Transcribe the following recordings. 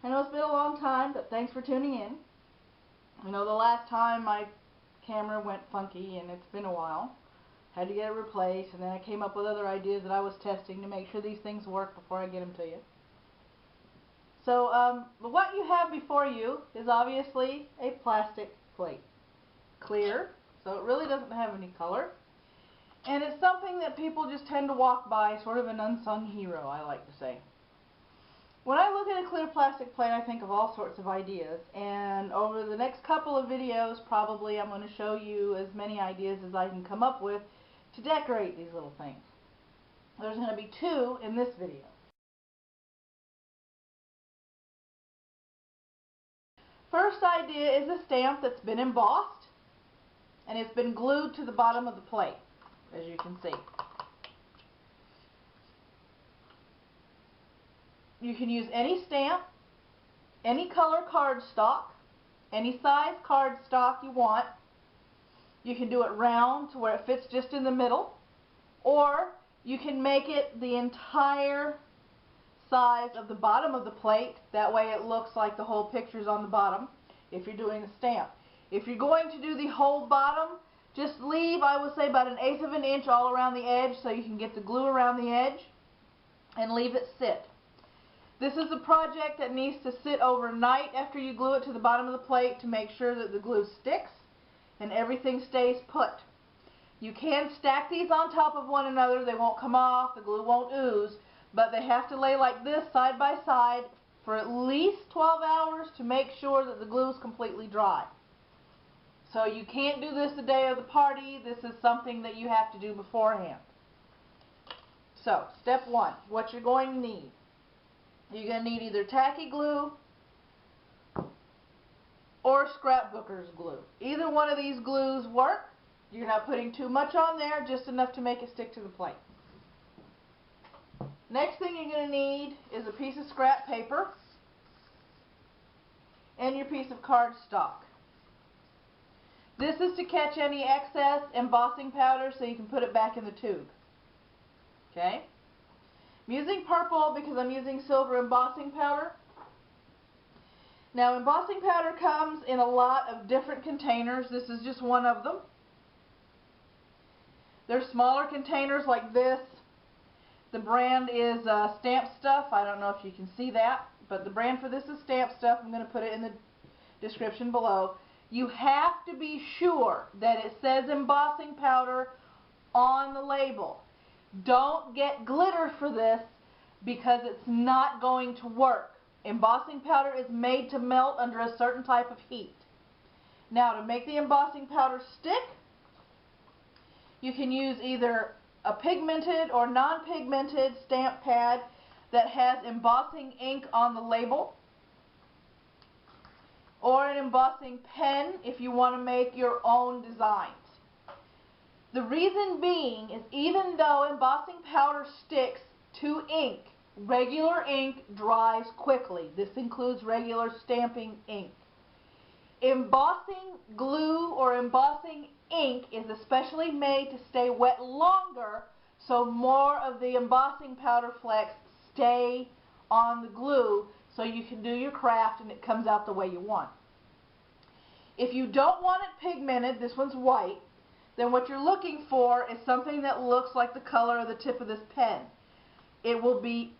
I know it's been a long time, but thanks for tuning in. I know the last time my camera went funky, and it's been a while. Had to get it replaced, and then I came up with other ideas that I was testing to make sure these things work before I get them to you. So, what you have before you is obviously a plastic plate. Clear, so it really doesn't have any color. And it's something that people just tend to walk by, sort of an unsung hero, I like to say. When I look at a clear plastic plate, I think of all sorts of ideas, and over the next couple of videos, probably I'm going to show you as many ideas as I can come up with to decorate these little things. There's going to be 2 in this video. First idea is a stamp that's been embossed, and it's been glued to the bottom of the plate, as you can see. You can use any stamp, any color cardstock, any size cardstock you want. You can do it round to where it fits just in the middle, or you can make it the entire size of the bottom of the plate. That way it looks like the whole picture's on the bottom if you're doing a stamp. If you're going to do the whole bottom, just leave, I would say, about 1/8 of an inch all around the edge so you can get the glue around the edge, and leave it sit. This is a project that needs to sit overnight after you glue it to the bottom of the plate to make sure that the glue sticks and everything stays put. You can stack these on top of one another. They won't come off, the glue won't ooze, but they have to lay like this side by side for at least 12 hours to make sure that the glue is completely dry. So you can't do this the day of the party. This is something that you have to do beforehand. So, step 1, what you're going to need. You're going to need either tacky glue or scrapbooker's glue. Either one of these glues work. You're not putting too much on there, just enough to make it stick to the plate. Next thing you're going to need is a piece of scrap paper and your piece of cardstock. This is to catch any excess embossing powder so you can put it back in the tube. Okay? I'm using purple because I'm using silver embossing powder. Now, embossing powder comes in a lot of different containers. This is just one of them. There's smaller containers like this. The brand is Stamp Stuff. I don't know if you can see that, but the brand for this is Stamp Stuff. I'm going to put it in the description below. You have to be sure that it says embossing powder on the label. Don't get glitter for this because it's not going to work. Embossing powder is made to melt under a certain type of heat. Now, to make the embossing powder stick, you can use either a pigmented or non-pigmented stamp pad that has embossing ink on the label, or an embossing pen if you want to make your own designs. The reason being is even though embossing powder sticks to ink, regular ink dries quickly. This includes regular stamping ink. Embossing glue or embossing ink is especially made to stay wet longer, so more of the embossing powder flecks stay on the glue so you can do your craft and it comes out the way you want. If you don't want it pigmented, this one's white, then what you're looking for is something that looks like the color of the tip of this pen. It will be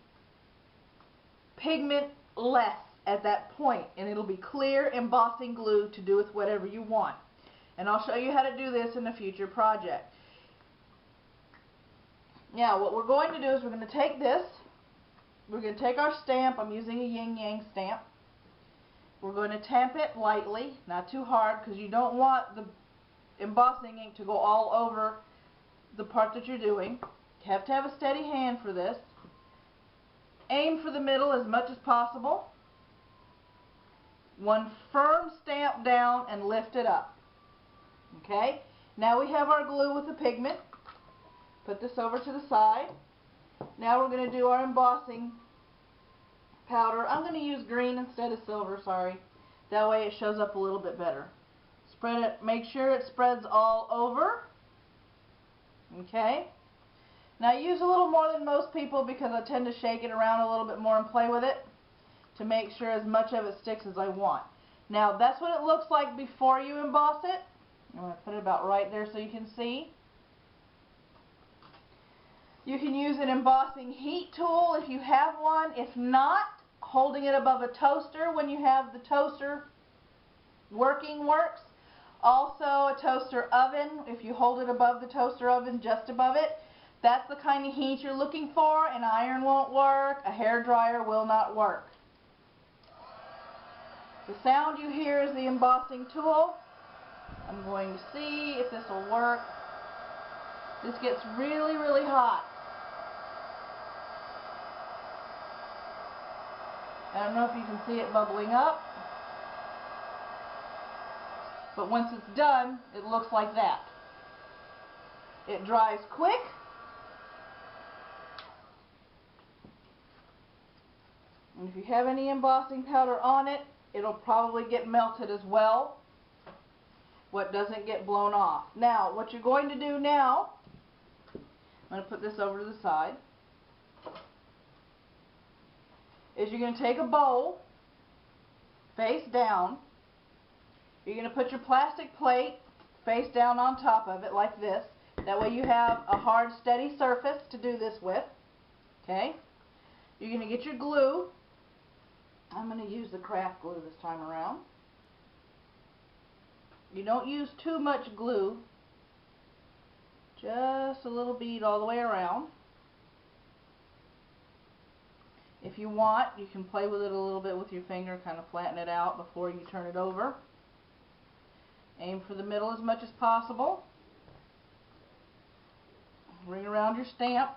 pigmentless at that point, and it'll be clear embossing glue to do with whatever you want. And I'll show you how to do this in a future project. Now, what we're going to do is we're going to take this, we're going to take our stamp. I'm using a yin yang stamp. We're going to tamp it lightly, not too hard, because you don't want the embossing ink to go all over the part that you're doing. You have to have a steady hand for this. Aim for the middle as much as possible. One firm stamp down and lift it up. Okay? Now we have our glue with the pigment. Put this over to the side. Now we're going to do our embossing powder. I'm going to use green instead of silver, sorry. That way it shows up a little bit better. Spread it, make sure it spreads all over. Okay? Now I use a little more than most people because I tend to shake it around a little bit more and play with it. to make sure as much of it sticks as I want. Now that's what it looks like before you emboss it. I'm going to put it about right there so you can see. You can use an embossing heat tool if you have one. If not, holding it above a toaster when you have the toaster working works. Also a toaster oven, if you hold it above the toaster oven, just above it. That's the kind of heat you're looking for. An iron won't work, a hair dryer will not work. The sound you hear is the embossing tool. I'm going to see if this will work. This gets really, really hot. I don't know if you can see it bubbling up, but once it's done, it looks like that. It dries quick. And if you have any embossing powder on it, it'll probably get melted as well. What doesn't get blown off. Now, what you're going to do now, I'm going to put this over to the side, is you're going to take a bowl, face down. You're going to put your plastic plate face down on top of it like this. That way you have a hard, steady surface to do this with. Okay? You're going to get your glue. I'm going to use the craft glue this time around. You don't use too much glue. Just a little bead all the way around. If you want, you can play with it a little bit with your finger, kind of flatten it out before you turn it over. Aim for the middle as much as possible. Ring around your stamp.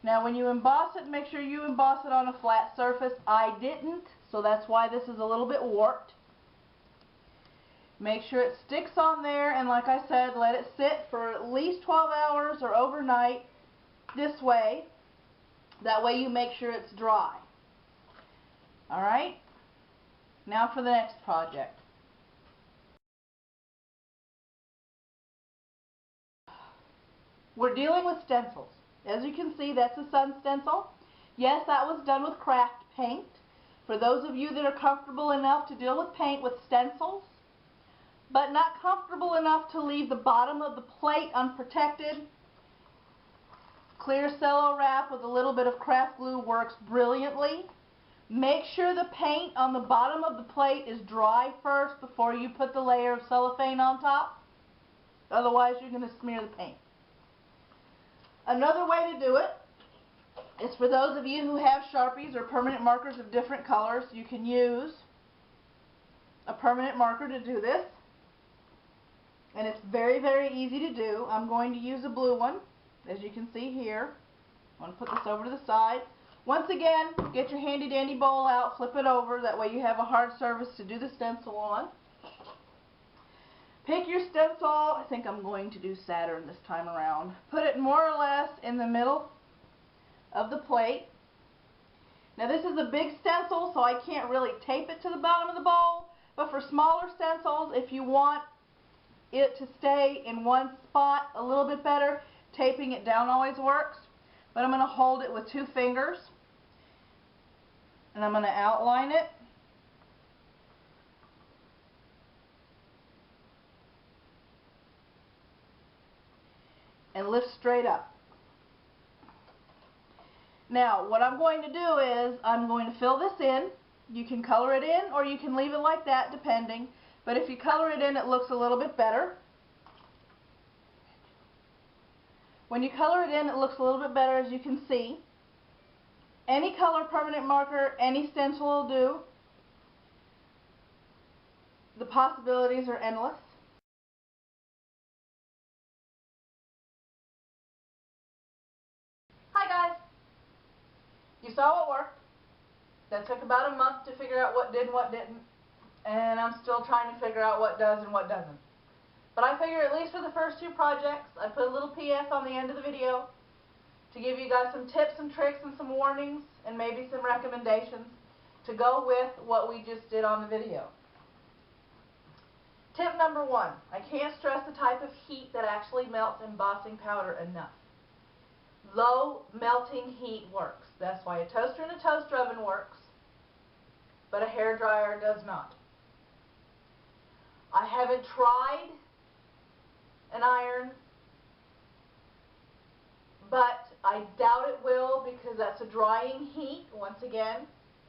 Now when you emboss it, make sure you emboss it on a flat surface. I didn't, so that's why this is a little bit warped. Make sure it sticks on there, and like I said, let it sit for at least 12 hours or overnight this way. That way you make sure it's dry. Alright? Now for the next project. We're dealing with stencils. As you can see, that's a sun stencil. Yes, that was done with craft paint. For those of you that are comfortable enough to deal with paint with stencils, but not comfortable enough to leave the bottom of the plate unprotected, clear cello wrap with a little bit of craft glue works brilliantly. Make sure the paint on the bottom of the plate is dry first before you put the layer of cellophane on top. Otherwise, you're going to smear the paint. Another way to do it is for those of you who have Sharpies or permanent markers of different colors. You can use a permanent marker to do this. And it's very, very easy to do. I'm going to use a blue one, as you can see here. I'm going to put this over to the side. Once again, get your handy dandy bowl out, flip it over. That way you have a hard surface to do the stencil on. Pick your stencil. I think I'm going to do Saturn this time around. Put it more or less in the middle of the plate. Now this is a big stencil, so I can't really tape it to the bottom of the bowl. But for smaller stencils, if you want it to stay in one spot a little bit better, taping it down always works. But I'm going to hold it with 2 fingers. And I'm going to outline it. And lift straight up. Now, what I'm going to do is, I'm going to fill this in. You can color it in, or you can leave it like that, depending. But if you color it in, it looks a little bit better. When you color it in, it looks a little bit better, as you can see. Any color permanent marker, any stencil will do. The possibilities are endless. Hi guys! You saw what worked. That took about a month to figure out what did and what didn't. And I'm still trying to figure out what does and what doesn't. But I figure at least for the first 2 projects, I put a little PS on the end of the video to give you guys some tips and tricks and some warnings and maybe some recommendations to go with what we just did on the video. Tip number 1, I can't stress the type of heat that actually melts embossing powder enough. Low melting heat works. That's why a toaster and a toaster oven works. but a hairdryer does not. I haven't tried an iron, but I doubt it will because that's a drying heat, once again.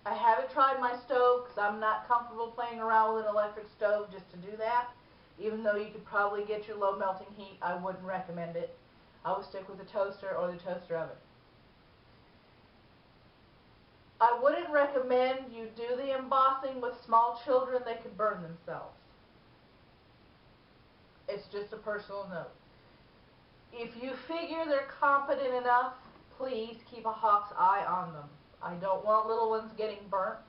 I haven't tried my stove because I'm not comfortable playing around with an electric stove just to do that. Even though you could probably get your low melting heat, I wouldn't recommend it. I would stick with the toaster or the toaster oven. I wouldn't recommend you do the embossing with small children. They could burn themselves. It's just a personal note. If you figure they're competent enough, please keep a hawk's eye on them. I don't want little ones getting burnt.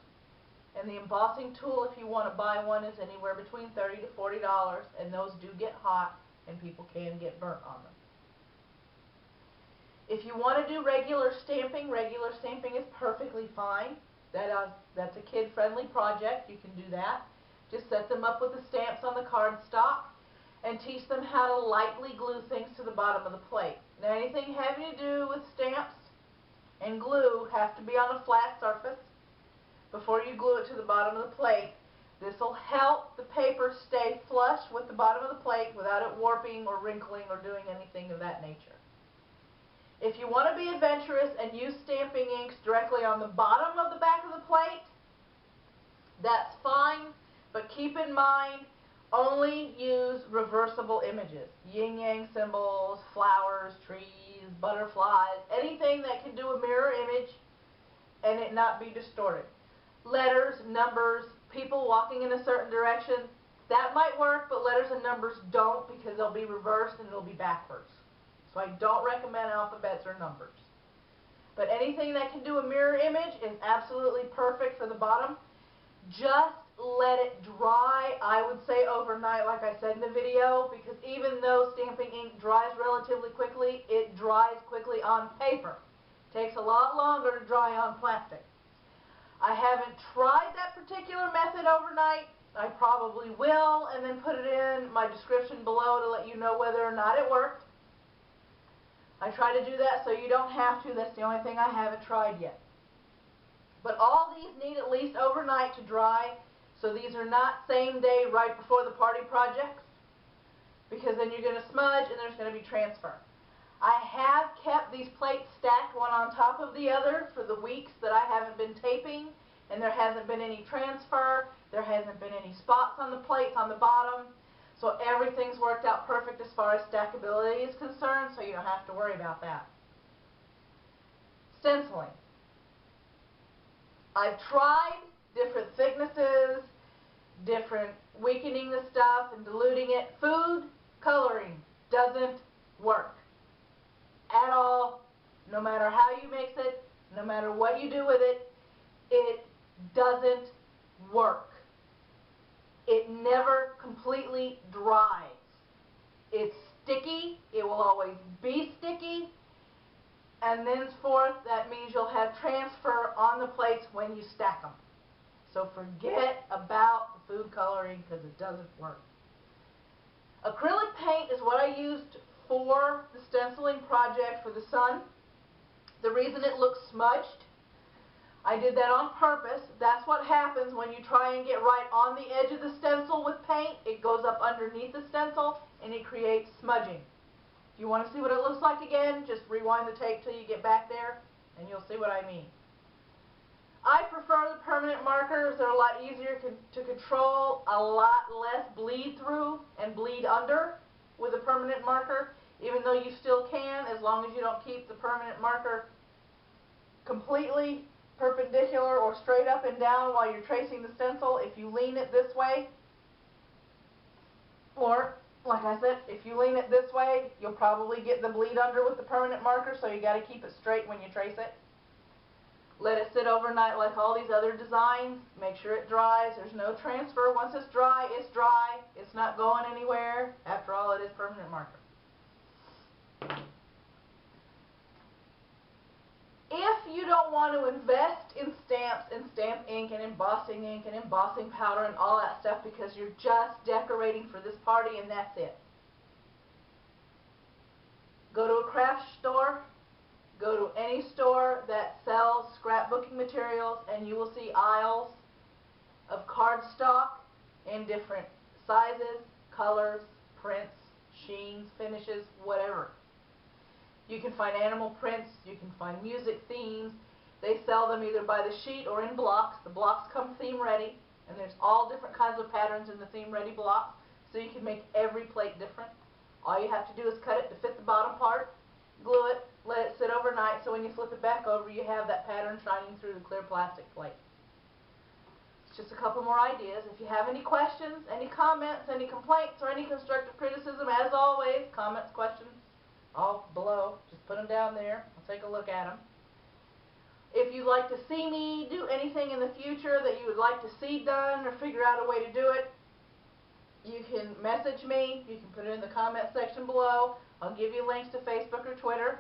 And the embossing tool, if you want to buy one, is anywhere between $30 to $40, and those do get hot, and people can get burnt on them. If you want to do regular stamping is perfectly fine. That's a kid-friendly project. You can do that. Just set them up with the stamps on the cardstock and teach them how to lightly glue things to the bottom of the plate. Now, anything having to do with stamps and glue has to be on a flat surface before you glue it to the bottom of the plate. This will help the paper stay flush with the bottom of the plate without it warping or wrinkling or doing anything of that nature. If you want to be adventurous and use stamping inks directly on the bottom of the back of the plate, that's fine, but keep in mind, only use reversible images. Yin-yang symbols, flowers, trees, butterflies, anything that can do a mirror image and it not be distorted. Letters, numbers, people walking in a certain direction, that might work, but letters and numbers don't because they'll be reversed and it'll be backwards. So I don't recommend alphabets or numbers. But anything that can do a mirror image is absolutely perfect for the bottom. Just let it dry, I would say overnight, like I said in the video, because even though stamping ink dries relatively quickly, it dries quickly on paper. It takes a lot longer to dry on plastic. I haven't tried that particular method overnight. I probably will, and then put it in my description below to let you know whether or not it worked. I try to do that so you don't have to. That's the only thing I haven't tried yet. But all these need at least overnight to dry, so these are not same day right before the party projects, because then you're going to smudge and there's going to be transfer. I have kept these plates stacked one on top of the other for the weeks that I haven't been taping, and there hasn't been any transfer, there hasn't been any spots on the plates on the bottom. So everything's worked out perfect as far as stackability is concerned, so you don't have to worry about that. Stenciling. I've tried different thicknesses, different weakening the stuff and diluting it. Food coloring doesn't work at all, no matter how you mix it, no matter what you do with it, it doesn't work. It never completely dries. It's sticky. It will always be sticky. And thenceforth, that means you'll have transfer on the plates when you stack them. So forget about the food coloring because it doesn't work. Acrylic paint is what I used for the stenciling project for the sun. The reason it looks smudged, I did that on purpose. That's what happens when you try and get right on the edge of the stencil with paint. It goes up underneath the stencil and it creates smudging. If you want to see what it looks like again, just rewind the tape till you get back there and you'll see what I mean. I prefer the permanent markers. They're a lot easier to control, a lot less bleed through and bleed under with a permanent marker, even though you still can, as long as you don't keep the permanent marker completely perpendicular or straight up and down while you're tracing the stencil. If you lean it this way, or like I said, if you lean it this way, you'll probably get the bleed under with the permanent marker, so you got to keep it straight when you trace it. Let it sit overnight like all these other designs. Make sure it dries. There's no transfer. Once it's dry, it's dry. It's not going anywhere. After all, it is permanent marker. If you don't want to invest in stamps and stamp ink and embossing powder and all that stuff because you're just decorating for this party and that's it, go to a craft store, go to any store that sells scrapbooking materials, and you will see aisles of cardstock in different sizes, colors, prints, sheens, finishes, whatever. You can find animal prints, you can find music themes. They sell them either by the sheet or in blocks. The blocks come theme ready, and there's all different kinds of patterns in the theme ready blocks, so you can make every plate different. All you have to do is cut it to fit the bottom part, glue it, let it sit overnight, so when you flip it back over, you have that pattern shining through the clear plastic plate. It's just a couple more ideas. If you have any questions, any comments, any complaints, or any constructive criticism, as always, comments, questions, all below. Just put them down there. I'll take a look at them. If you'd like to see me do anything in the future that you would like to see done or figure out a way to do it, you can message me. You can put it in the comment section below. I'll give you links to Facebook or Twitter.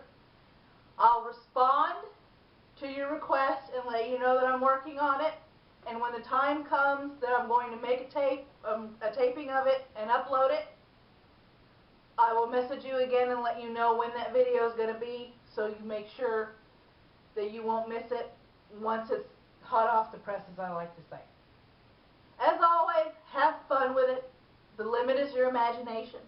I'll respond to your request and let you know that I'm working on it. And when the time comes that I'm going to make a taping of it and upload it, I will message you again and let you know when that video is going to be, so you make sure that you won't miss it once it's hot off the press, as I like to say. As always, have fun with it. The limit is your imagination.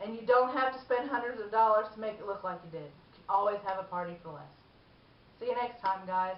And you don't have to spend hundreds of dollars to make it look like you did. You can always have a party for less. See you next time, guys.